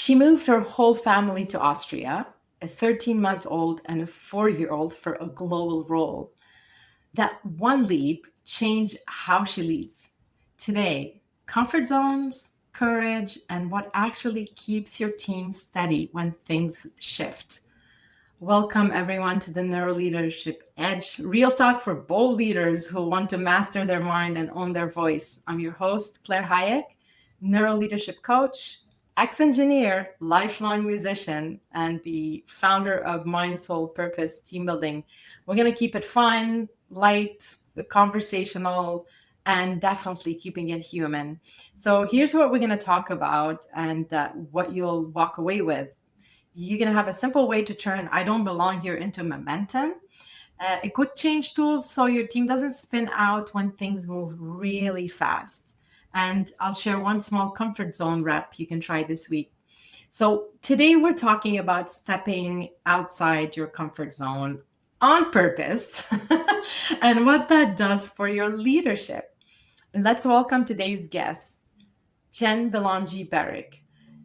She moved her whole family to Austria, a 13-month-old and a 4-year-old for a global role. That one leap changed how she leads. Today, comfort zones, courage, and what actually keeps your team steady when things shift. Welcome, everyone, to the Neuroleadership Edge, real talk for bold leaders who want to master their mind and own their voice. I'm your host, Claire Hayek, neuroleadership coach, ex-engineer, lifelong musician, and the founder of Mind, Soul, Purpose Team Building. We're going to keep it fun, light, conversational, and definitely keeping it human. So here's what we're going to talk about and what you'll walk away with. You're going to have a simple way to turn I don't belong here into momentum. A quick change tools so your team doesn't spin out when things move really fast. And I'll share one small comfort zone rep you can try this week. So today we're talking about stepping outside your comfort zone on purpose and what that does for your leadership. And let's welcome today's guest, Jen Belongia-Barak.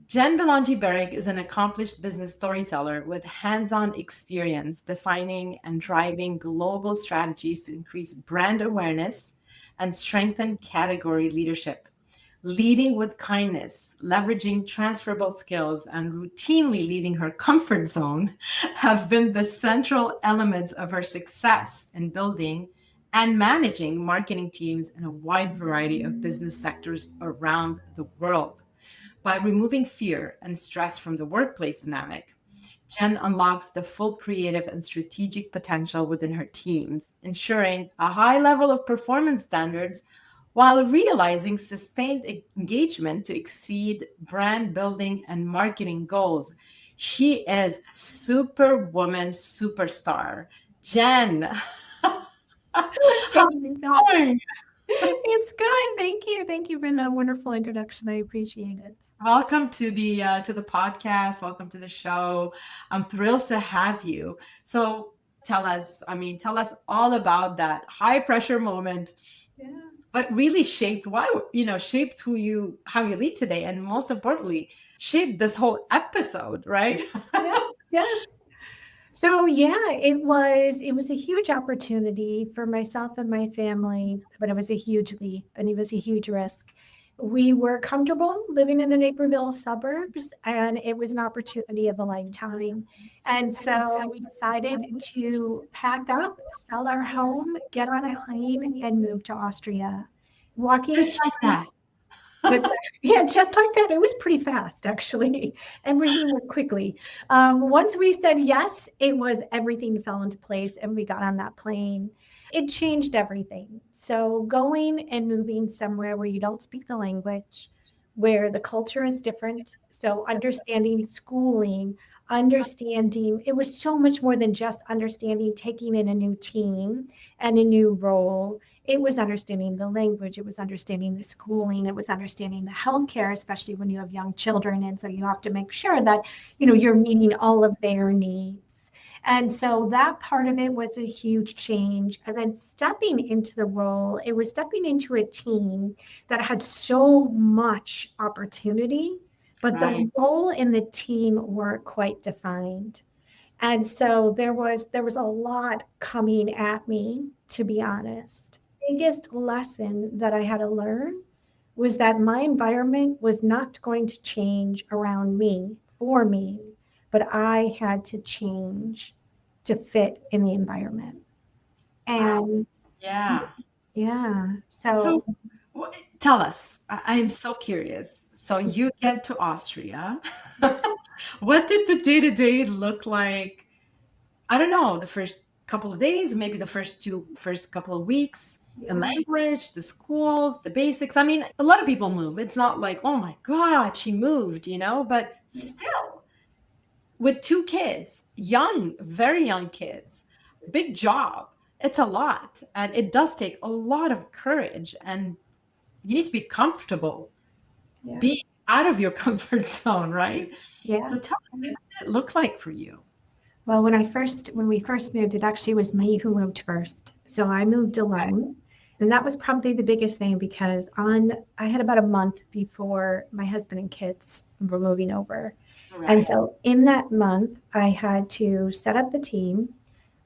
Jen Belongia-Barak is an accomplished business storyteller with hands-on experience defining and driving global strategies to increase brand awareness and strengthen category leadership. Leading with kindness, leveraging transferable skills, and routinely leaving her comfort zone have been the central elements of her success in building and managing marketing teams in a wide variety of business sectors around the world. By removing fear and stress from the workplace dynamic, Jen unlocks the full creative and strategic potential within her teams, ensuring a high level of performance standards while realizing sustained engagement to exceed brand building and marketing goals. She is Superwoman Superstar. Jen, how's it going? It's good. Thank you. Thank you for that wonderful introduction. I appreciate it. Welcome to the podcast. Welcome to the show. I'm thrilled to have you. So tell us all about that high pressure moment. Yeah. But really shaped shaped how you lead today, and most importantly, shaped this whole episode, right? Yes. So it was a huge opportunity for myself and my family, but it was a huge leap and it was a huge risk. We were comfortable living in the Naperville suburbs, and it was an opportunity of a lifetime. And so we decided to pack up, sell our home, get on a plane, and move to Austria. Walking Just like that. But yeah, just like that. It was pretty fast, actually, and we moved quickly. Once we said yes, it was everything fell into place, and we got on that plane. It changed everything. So going and moving somewhere where you don't speak the language, where the culture is different. So understanding schooling, understanding, it was so much more than just understanding taking in a new team and a new role. It was understanding the language, it was understanding the schooling, it was understanding the healthcare, especially when you have young children. And so you have to make sure that, you're meeting all of their needs. And so that part of it was a huge change. And then stepping into the role, it was stepping into a team that had so much opportunity, but the role in the team were quite defined. And so there was a lot coming at me, to be honest. Biggest lesson that I had to learn was that my environment was not going to change around me, for me, but I had to change to fit in the environment. And Yeah. so Tell us. I'm so curious. So you get to Austria. What did the day-to-day look like? I don't know, the first couple of days, maybe the first couple of weeks, the language, the schools, the basics. I mean, a lot of people move. It's not like, oh my God, she moved, but still with 2 kids, young, very young kids, big job. It's a lot. And it does take a lot of courage, and you need to be comfortable, be out of your comfort zone, right? Yeah. So tell me, what did it look like for you? Well, when we first moved, it actually was me who moved first. So I moved alone. And that was probably the biggest thing, because I had about a month before my husband and kids were moving over. And Right. so in that month, I had to set up the team.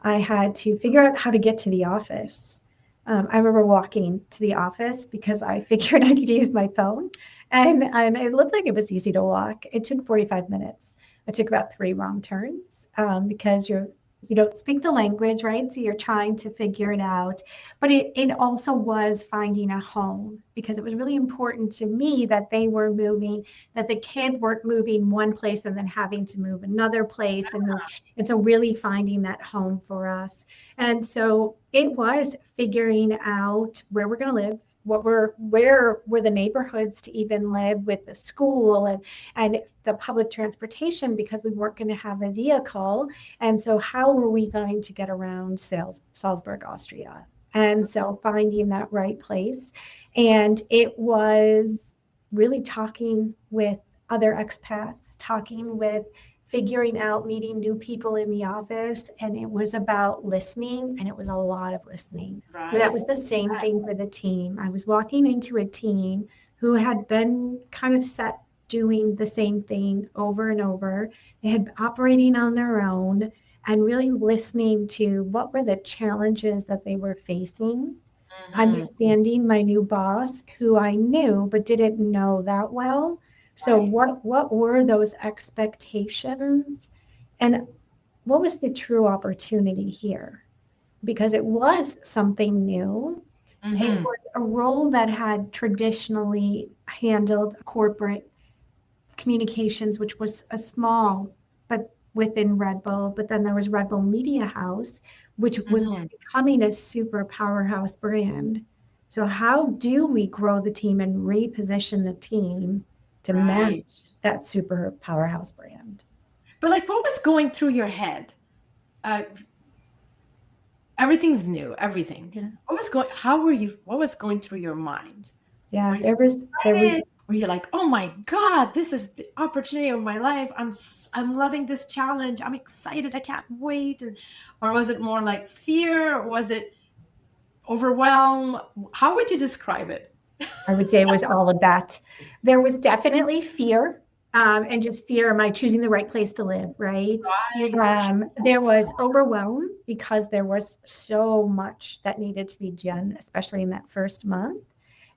I had to figure out how to get to the office. I remember walking to the office because I figured I could use my phone. And it looked like it was easy to walk. It took 45 minutes. I took about 3 wrong turns because you don't speak the language, right? So you're trying to figure it out. But it also was finding a home because it was really important to me that they were moving, that the kids weren't moving one place and then having to move another place and so really finding that home for us. And so it was figuring out where we're going to live, where were the neighborhoods to even live with the school and the public transportation because we weren't going to have a vehicle. And so how were we going to get around Salzburg, Austria? And so finding that right place. And it was really talking with other expats, talking with figuring out, meeting new people in the office. And it was about listening, and it was a lot of listening. Right. That was the same thing for the team. I was walking into a team who had been kind of set doing the same thing over and over. They had been operating on their own and really listening to what were the challenges that they were facing, understanding my new boss, who I knew but didn't know that well. So Right. what were those expectations and what was the true opportunity here? Because it was something new. It Mm-hmm. was a role that had traditionally handled corporate communications, which was a small, but within Red Bull. But then there was Red Bull Media House, which was Mm-hmm. becoming a super powerhouse brand. So how do we grow the team and reposition the team to match Right. that super powerhouse brand? But like, what was going through your head? Uh, Everything's new, everything. Yeah. What was going through your mind? Were Yeah, you there was excited? Were you like, oh my God, this is the opportunity of my life. I'm loving this challenge. I'm excited. I can't wait. Or was it more like fear? Or was it overwhelm? How would you describe it? I would say it was all of that. There was definitely fear, and just fear, am I choosing the right place to live, right? Right. There was overwhelm because there was so much that needed to be done, especially in that first month.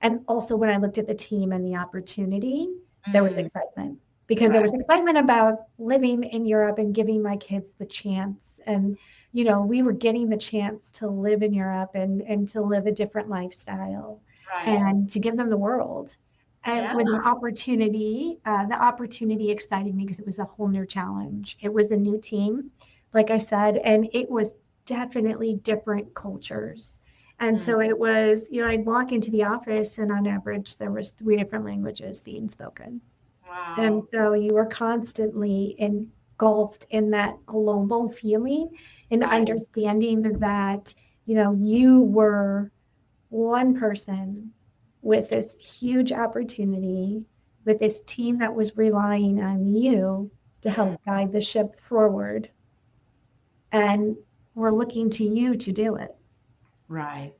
And also when I looked at the team and the opportunity, there was Mm, excitement because there right. was excitement about living in Europe and giving my kids the chance. And, we were getting the chance to live in Europe and to live a different lifestyle Right. and to give them the world. And it Yeah. was an opportunity. The opportunity excited me because it was a whole new challenge. It was a new team, like I said, and it was definitely different cultures. And Mm, so it was, I'd walk into the office and on average there was 3 different languages being spoken. And wow. so you were constantly engulfed in that global feeling and Right. understanding that, you were one person with this huge opportunity, with this team that was relying on you to Mm, help guide the ship forward. And we're looking to you to do it. right.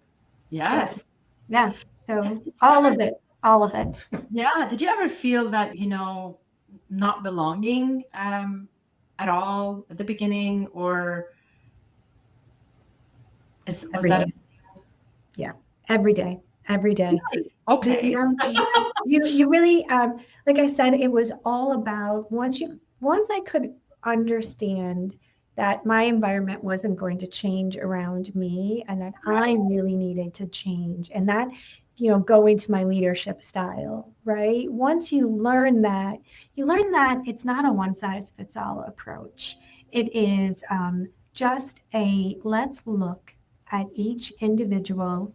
Yeah. Yes. Yeah. So Did you all ever of it, all of it. Yeah. Did you ever feel that, not belonging at all at the beginning, or was Every that day. Yeah. Every day. Every day. okay? You really, like I said, it was all about once I could understand that my environment wasn't going to change around me and that I Right. really needed to change and that, go into my leadership style, right? Once you learn that it's not a one size fits all approach. It is just let's look at each individual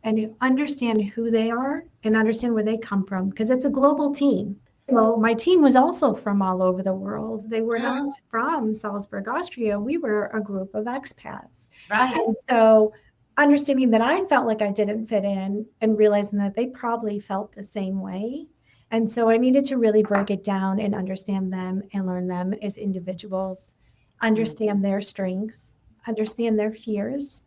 and understand who they are and understand where they come from because it's a global team. Well, my team was also from all over the world. They were not Mhm. from Salzburg, Austria. We were a group of expats. Right. And so understanding that I felt like I didn't fit in and realizing that they probably felt the same way. And so I needed to really break it down and understand them and learn them as individuals, Mm, understand their strengths, understand their fears,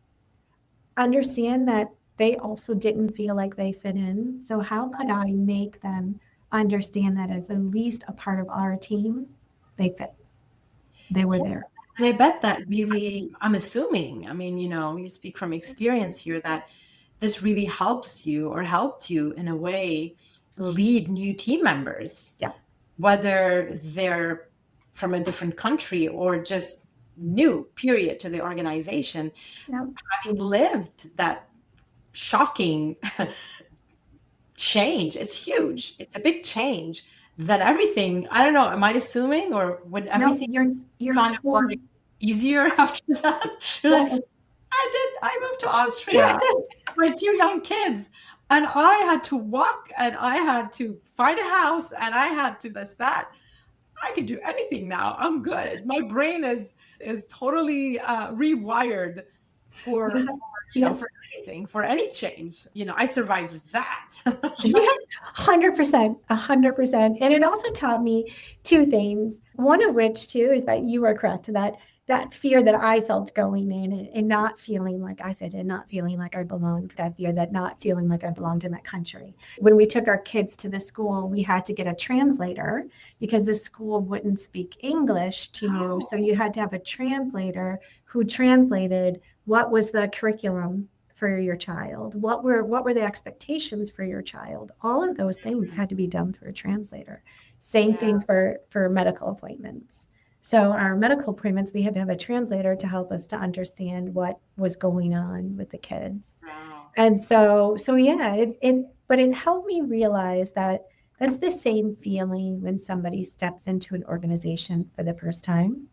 understand that they also didn't feel like they fit in. So how could I make them understand that as at least a part of our team they fit. They were Yeah. there. And I bet that really, I'm assuming, I mean, you speak from experience here, that this really helps you or helped you in a way lead new team members, Yeah. whether they're from a different country or just new, period, to the organization. Yeah. Having lived that shocking change, it's huge. It's a big change. Then everything, I don't know, am I assuming, or would No, everything you're kind of totally. like easier after that? You're like, Yeah. I moved to Austria with two young kids, and I had to walk, and I had to find a house, and I had to this, that. I can do anything now. I'm good. My brain is totally rewired for, Yeah. for anything, for any change. I survived that. Yeah, 100%, 100%. And it also taught me two things. One of which too is that you are correct, that fear that I felt going in and not feeling like I fit and not feeling like I belonged, that fear that not feeling like I belonged in that country. When we took our kids to the school, we had to get a translator because the school wouldn't speak English to you. So you had to have a translator who translated what was the curriculum for your child, what were the expectations for your child. All of those things had to be done through a translator. Same thing for medical appointments. So our medical appointments, we had to have a translator to help us to understand what was going on with the kids. Wow. And so yeah, but it helped me realize that that's the same feeling when somebody steps into an organization for the first time,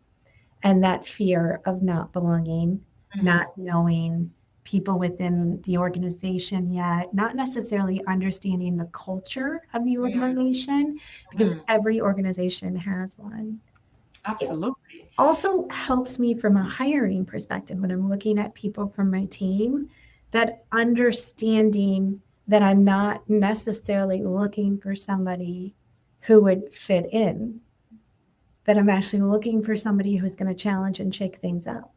and that fear of not belonging, not knowing people within the organization yet, not necessarily understanding the culture of the organization, because every organization has one. Absolutely. It also helps me from a hiring perspective when I'm looking at people from my team, that understanding that I'm not necessarily looking for somebody who would fit in, that I'm actually looking for somebody who's going to challenge and shake things up.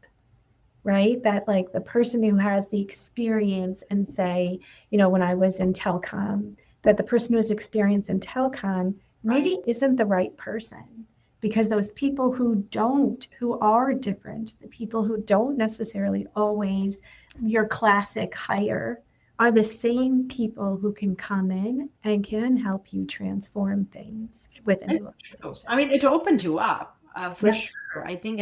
Right? That like the person who has the experience and say, when I was in telecom, that the person who has experience in telecom maybe isn't the right person, because those people who are different, the people who don't necessarily always your classic hire, are the same people who can come in and can help you transform things within the organization. I mean, it opened you up for Yeah. sure. I think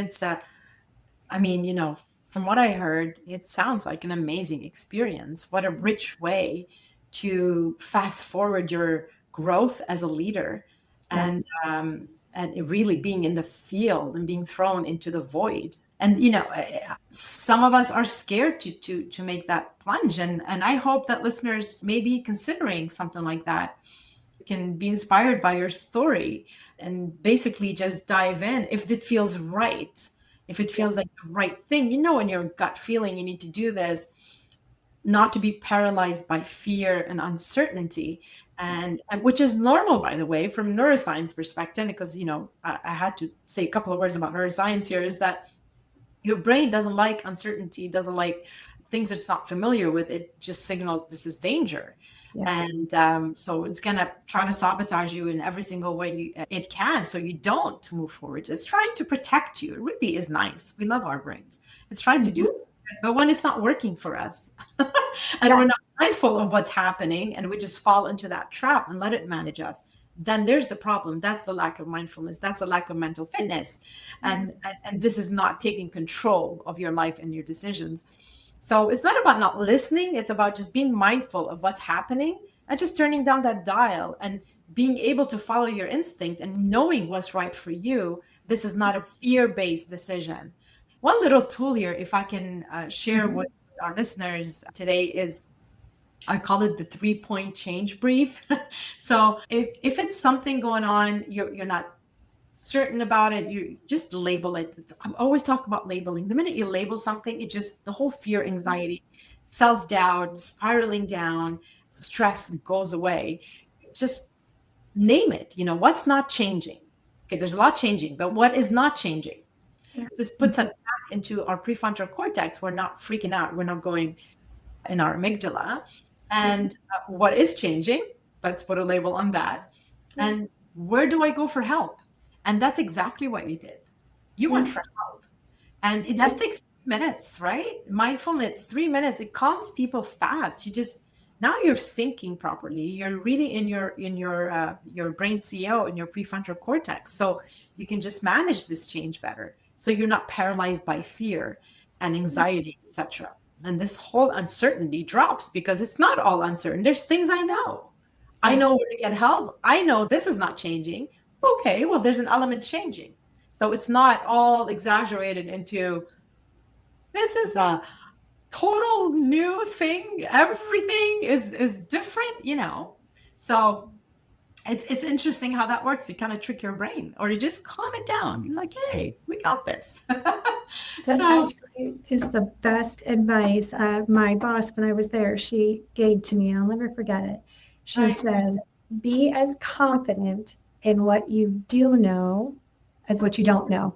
I mean, from what I heard, it sounds like an amazing experience. What a rich way to fast forward your growth as a leader, Yeah. and it really being in the field and being thrown into the void. And some of us are scared to make that plunge, and I hope that listeners may be considering something like that can be inspired by your story and basically just dive in if it feels right. If it feels like the right thing, in your gut feeling, you need to do this, not to be paralyzed by fear and uncertainty, and which is normal, by the way, from neuroscience perspective, because I had to say a couple of words about neuroscience here, is that your brain doesn't like uncertainty, doesn't like things it's not familiar with. It just signals this is danger. Yeah. And so it's going to try to sabotage you in every single way it can, so you don't move forward. It's trying to protect you. It really is nice. We love our brains. It's trying to do something, but when it's not working for us and we're not mindful of what's happening, and we just fall into that trap and let it manage us, then there's the problem. That's the lack of mindfulness. That's a lack of mental fitness. And this is not taking control of your life and your decisions. So it's not about not listening. It's about just being mindful of what's happening and just turning down that dial and being able to follow your instinct and knowing what's right for you. This is not a fear-based decision. One little tool here, if I can share with our listeners today, is I call it the 3-point change brief. So if it's something going on, you're not certain about it, you just label it. I always talk about labeling. The minute you label something, it just, the whole fear, anxiety, self-doubt, spiraling down, stress goes away. Just name it. What's not changing? Okay, there's a lot changing, but what is not changing? Just puts it back into our prefrontal cortex. We're not freaking out. We're not going in our amygdala. And what is changing? Let's put a label on that. And where do I go for help? And that's exactly what you did. You went for help. And it just takes minutes, right? Mindfulness, 3 minutes, it calms people fast. Now you're thinking properly. You're really in your brain CEO in your prefrontal cortex. So you can just manage this change better. So you're not paralyzed by fear and anxiety, etc. And this whole uncertainty drops because it's not all uncertain. There's things I know. I know where to get help. I know this is not changing. Okay, well, there's an element changing. So it's not all exaggerated into this is a total new thing. Everything is different, So it's interesting how that works. You kind of trick your brain, or you just calm it down. You're like, hey, we got this. That actually is the best advice. My boss, when I was there, she gave to me. I'll never forget it. She said, be as confident in what you do know as what you don't know.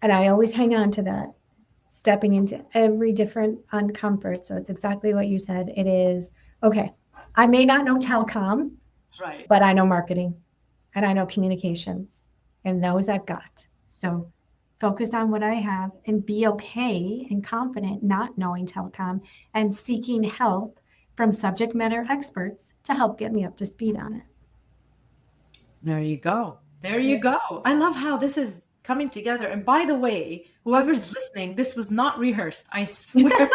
And I always hang on to that, stepping into every different uncomfort. So it's exactly what you said. It is, okay, I may not know telecom, right, but I know marketing and I know communications, and those I've got. So focus on what I have and be okay and confident not knowing telecom and seeking help from subject matter experts to help get me up to speed on it. There you go. There you go. I love how this is coming together. And by the way, whoever's listening, this was not rehearsed. I swear.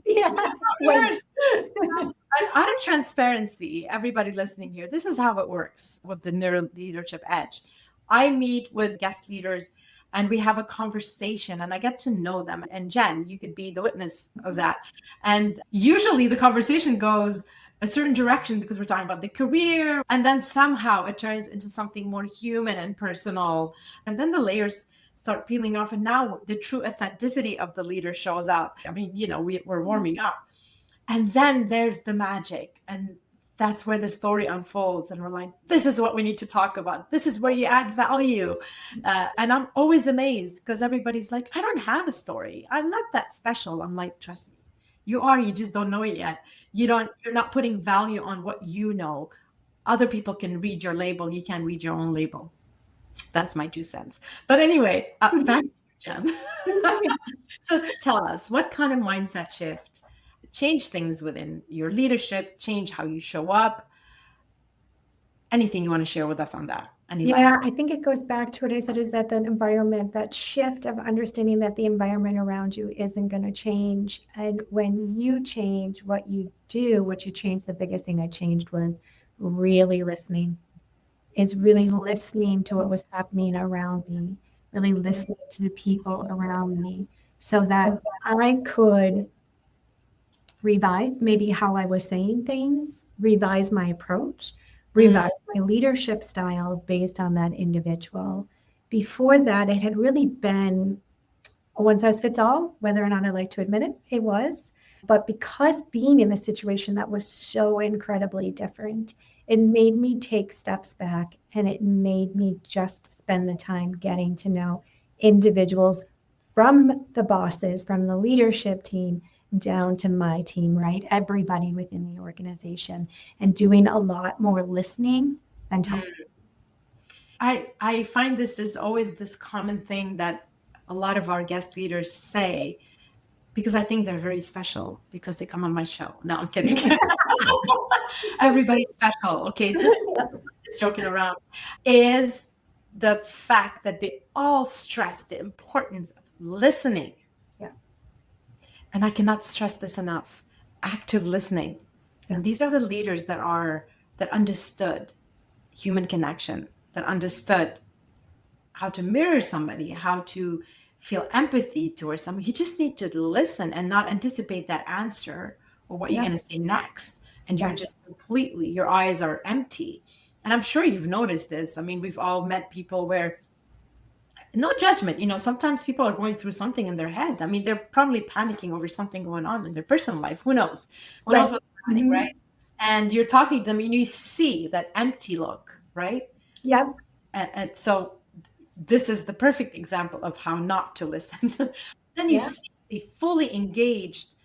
Yeah. Rehearsed. And out of transparency, everybody listening here, this is how it works with the Neuro Leadership Edge. I meet with guest leaders and we have a conversation and I get to know them. And Jen, you could be the witness of that. And usually the conversation goes a certain direction because we're talking about the career, and then somehow it turns into something more human and personal, and then the layers start peeling off, and now the true authenticity of the leader shows up. I mean, we're warming up, and then there's the magic, and that's where the story unfolds, and we're like, this is what we need to talk about. This is where you add value. And I'm always amazed because everybody's like, I don't have a story, I'm not that special. I'm like, trust me, you are, you just don't know it yet. You're not putting value on what you know. Other people can read your label. You can't read your own label. That's my 2 cents. But anyway, back to you, Jen. So tell us, what kind of mindset shift change things within your leadership, change how you show up? Anything you want to share with us on that? Yeah, I think it goes back to what I said, is that the environment, that shift of understanding that the environment around you isn't going to change. And when you change what you do, what you change, the biggest thing I changed was really listening, really listening to what was happening around me, really listening to the people around me so that I could revise maybe how I was saying things, revise my approach, revise my leadership style based on that individual. Before that, it had really been a one size fits all, whether or not I like to admit it, it was. But because being in a situation that was so incredibly different, it made me take steps back, and it made me just spend the time getting to know individuals, from the bosses, from the leadership team, down to my team, right? Everybody within the organization, and doing a lot more listening than talking. I find there's always this common thing that a lot of our guest leaders say, because I think they're very special because they come on my show. No, I'm kidding. Everybody's special. Okay, just joking around. Is the fact that they all stress the importance of listening. Yeah. And I cannot stress this enough. Active listening. And these are the leaders that understood human connection, that understood how to mirror somebody, how to feel empathy towards somebody. You just need to listen and not anticipate that answer or what you're going to say next. And you're just completely, your eyes are empty. And I'm sure you've noticed this. I mean, we've all met people where, no judgment, sometimes people are going through something in their head. I mean, they're probably panicking over something going on in their personal life. Who knows? Who knows what's happening, right? And you're talking to them and you see that empty look, right? Yep. And so this is the perfect example of how not to listen. Then you see a fully engaged,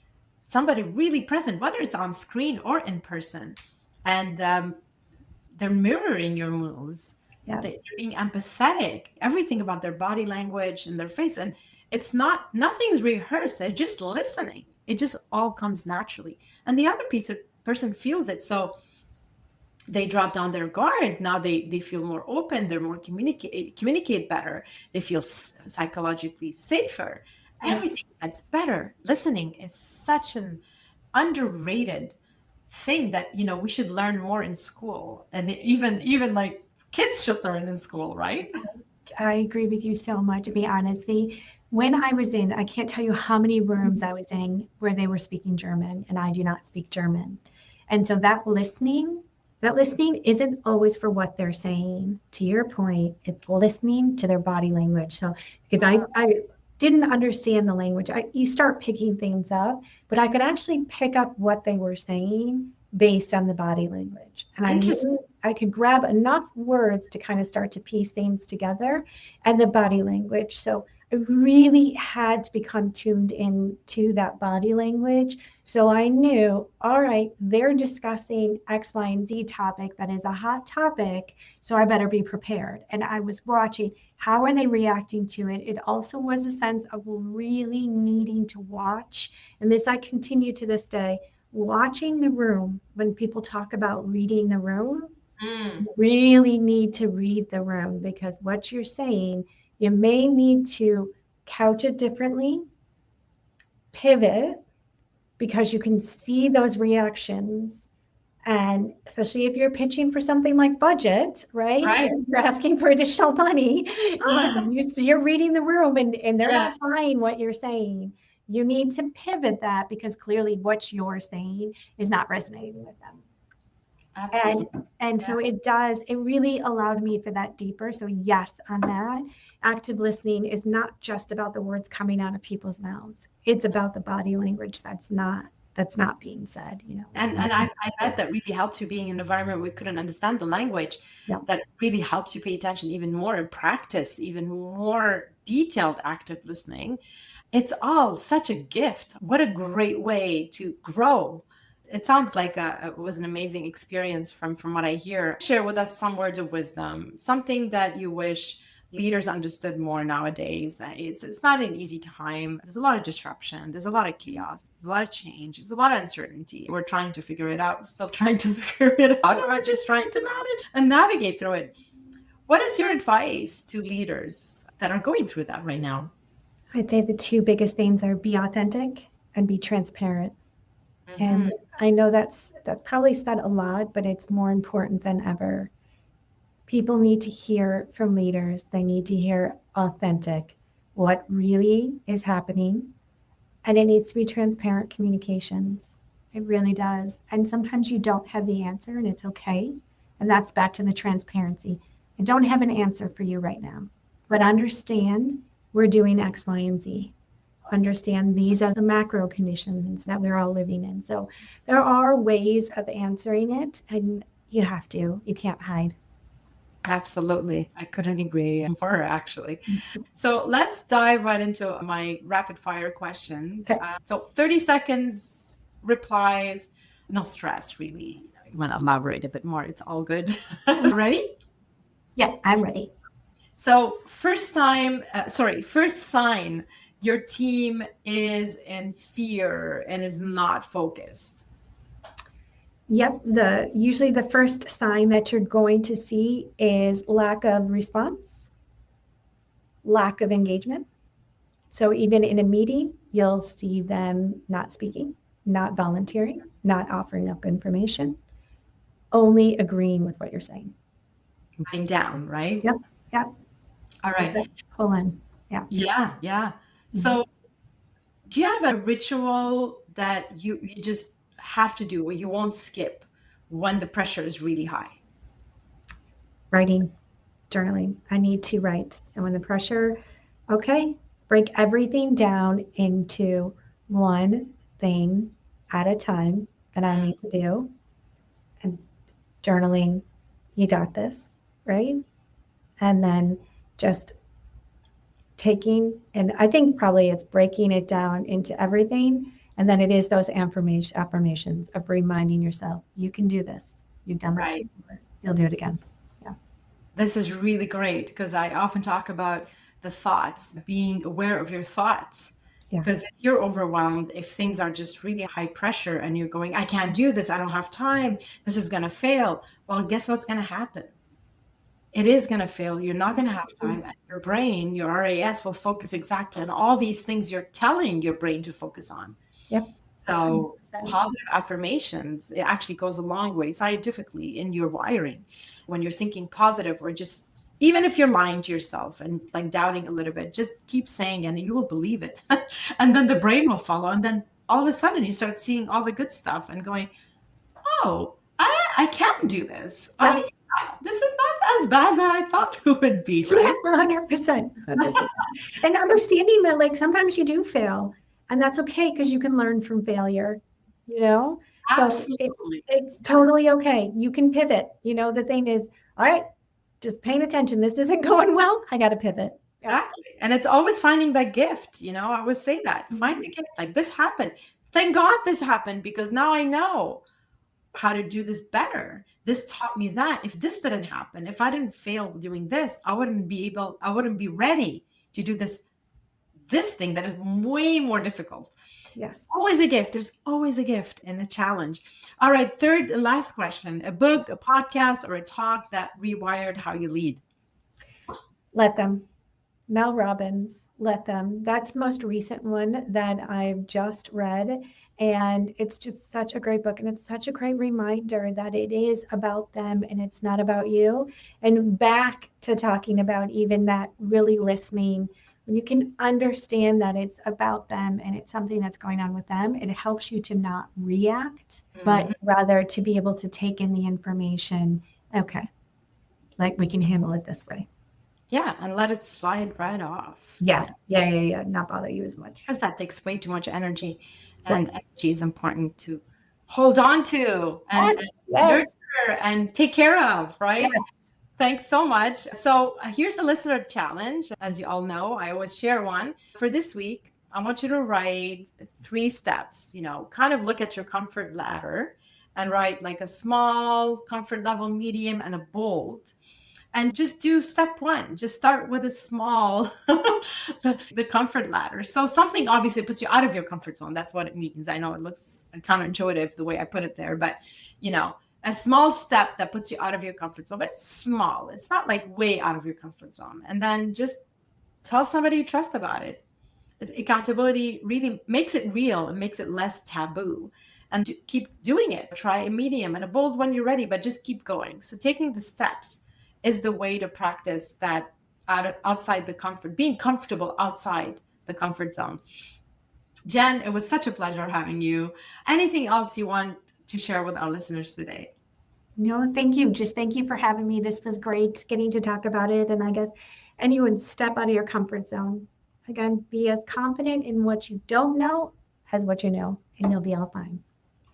somebody really present, whether it's on screen or in person, and they're mirroring your moves. Yeah. They're being empathetic, everything about their body language and their face. And it's not, nothing's rehearsed. They're just listening. It just all comes naturally. And the other person feels it. So they drop down their guard. Now they feel more open. They're more communicate better. They feel psychologically safer. Yeah. Everything gets better. Listening is such an underrated thing that, you know, we should learn more in school, and even like kids should learn in school, right? I agree with you so much, to be honest. When I was in, I can't tell you how many rooms I was in where they were speaking German and I do not speak German. And so that listening isn't always for what they're saying. To your point, it's listening to their body language. So because I didn't understand the language, you start picking things up, but I could actually pick up what they were saying based on the body language. And I could grab enough words to kind of start to piece things together and the body language. So I really had to become tuned into that body language. So I knew, all right, they're discussing X, Y, and Z topic that is a hot topic. So I better be prepared. And I was watching, how are they reacting to it? It also was a sense of really needing to watch. And this I continue to this day, watching the room. When people talk about reading the room, you really need to read the room, because what you're saying, you may need to couch it differently, pivot, because you can see those reactions. And especially if you're pitching for something like budget, right? Right. You're asking for additional money. You're reading the room and they're Yes. not buying what you're saying. You need to pivot that, because clearly what you're saying is not resonating with them. Absolutely. And so it really allowed me for that deeper. So yes, on that, active listening is not just about the words coming out of people's mouths. It's about the body language that's not being said, you know. And I bet that really helped you being in an environment where we couldn't understand the language. Yeah. That really helps you pay attention even more and practice even more detailed active listening. It's all such a gift. What a great way to grow. It sounds like it was an amazing experience from what I hear. Share with us some words of wisdom, something that you wish leaders understood more nowadays. It's not an easy time. There's a lot of disruption. There's a lot of chaos. There's a lot of change. There's a lot of uncertainty. We're trying to figure it out. Still trying to figure it out. We're just trying to manage and navigate through it. What is your advice to leaders that are going through that right now? I'd say the two biggest things are be authentic and be transparent. Mm-hmm. And I know that's probably said a lot, but it's more important than ever. People need to hear from leaders. They need to hear authentic, what really is happening. And it needs to be transparent communications. It really does. And sometimes you don't have the answer, and it's okay. And that's back to the transparency. I don't have an answer for you right now, but understand we're doing X, Y, and Z. Understand these are the macro conditions that we're all living in. So there are ways of answering it, and you can't hide. Absolutely. I couldn't agree more, actually. So let's dive right into my rapid fire questions. Okay. So 30 seconds replies, no stress, really. You want to elaborate a bit more. It's all good. Ready? Yeah, I'm ready. So first sign your team is in fear and is not focused. Yep. Usually the first sign that you're going to see is lack of response, lack of engagement. So even in a meeting, you'll see them not speaking, not volunteering, not offering up information, only agreeing with what you're saying. Lying down, right? Yep. Yep. All right. Hold on. Yeah. Yeah. Yeah. So do you have a ritual that you just have to do, or you won't skip when the pressure is really high? Writing, journaling. I need to write. So when the pressure, okay, break everything down into one thing at a time that I need to do. And journaling, you got this, right? And then just taking, and I think probably it's breaking it down into everything. And then it is those affirmations of reminding yourself, you can do this. You've done this before. You'll do it again. Yeah. This is really great because I often talk about the thoughts, being aware of your thoughts. Yeah. Because if you're overwhelmed, if things are just really high pressure and you're going, I can't do this, I don't have time, this is going to fail. Well, guess what's going to happen? It is going to fail. You're not going to have time. And your brain, your RAS, will focus exactly on all these things you're telling your brain to focus on. Yep. So 100%. positive affirmations, it actually goes a long way scientifically in your wiring. When you're thinking positive, or just even if you're lying to yourself and like doubting a little bit, just keep saying it and you will believe it. And then the brain will follow. And then all of a sudden you start seeing all the good stuff and going, oh, I can do this. Yeah. This is not as bad as I thought it would be, right? Yeah, 100%. And understanding that, like, sometimes you do fail, and that's okay because you can learn from failure, you know? So Absolutely. it's totally okay. You can pivot. You know, the thing is, all right, just paying attention. This isn't going well. I got to pivot. Exactly. And it's always finding that gift. You know, I always say that. Find the gift. Like, this happened. Thank God this happened, because now I know how to do this better. This taught me that. If this didn't happen, if I didn't fail doing this, I wouldn't be ready to do this thing that is way more difficult. Yes. Always a gift. There's always a gift and a challenge. All right. Third and last question: a book, a podcast, or a talk that rewired how you lead? Let Them. Mel Robbins, Let Them. That's the most recent one that I've just read. And it's just such a great book. And it's such a great reminder that it is about them and it's not about you. And back to talking about even that really listening, when you can understand that it's about them and it's something that's going on with them, it helps you to not react, but rather to be able to take in the information. Okay, like we can handle it this way. Yeah, and let it slide right off. Yeah. Not bother you as much. Because that takes way too much energy. And energy is important to hold on to and nurture and take care of, right? Yes. Thanks so much. So here's the listener challenge. As you all know, I always share one. For this week, I want you to write 3 steps, kind of look at your comfort ladder and write like a small comfort level, medium, and a bold. And just do step 1. Just start with a small, the comfort ladder. So something obviously puts you out of your comfort zone. That's what it means. I know it looks counterintuitive the way I put it there, but a small step that puts you out of your comfort zone, but it's small. It's not like way out of your comfort zone. And then just tell somebody you trust about it. Accountability really makes it real and makes it less taboo. And keep doing it. Try a medium and a bold when you're ready, but just keep going. So taking the steps is the way to practice that outside the comfort, being comfortable outside the comfort zone. Jen, it was such a pleasure having you. Anything else you want to share with our listeners today? No, thank you. Just thank you for having me. This was great getting to talk about it. And I guess anyone step out of your comfort zone. Again, be as confident in what you don't know as what you know, and you'll be all fine.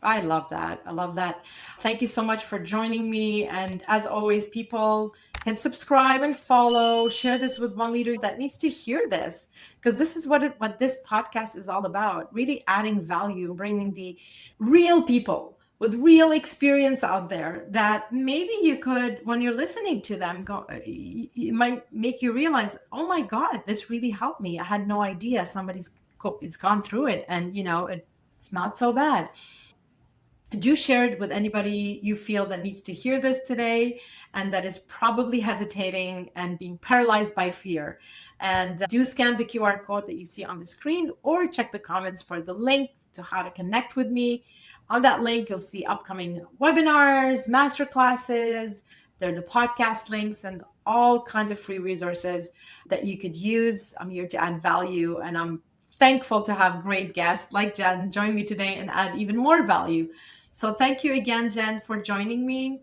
I love that. I love that. Thank you so much for joining me. And as always, people can subscribe and follow, share this with one leader that needs to hear this, because this is what this podcast is all about, really adding value, bringing the real people with real experience out there that maybe you could, when you're listening to them, it might make you realize, oh my God, this really helped me. I had no idea somebody's gone through it, and it's not so bad. Do share it with anybody you feel that needs to hear this today and that is probably hesitating and being paralyzed by fear. And do scan the QR code that you see on the screen, or check the comments for the link to how to connect with me. On that link, you'll see upcoming webinars, masterclasses. There are the podcast links and all kinds of free resources that you could use. I'm here to add value, and I'm thankful to have great guests like Jen join me today and add even more value. So thank you again, Jen, for joining me.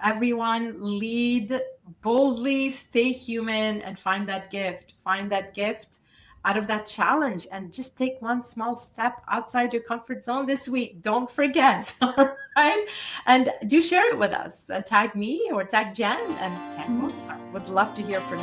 Everyone, lead boldly, stay human, and find that gift. Find that gift out of that challenge, and just take one small step outside your comfort zone this week. Don't forget, all right? And do share it with us. Tag me or tag Jen and tag both of us. Would love to hear from you.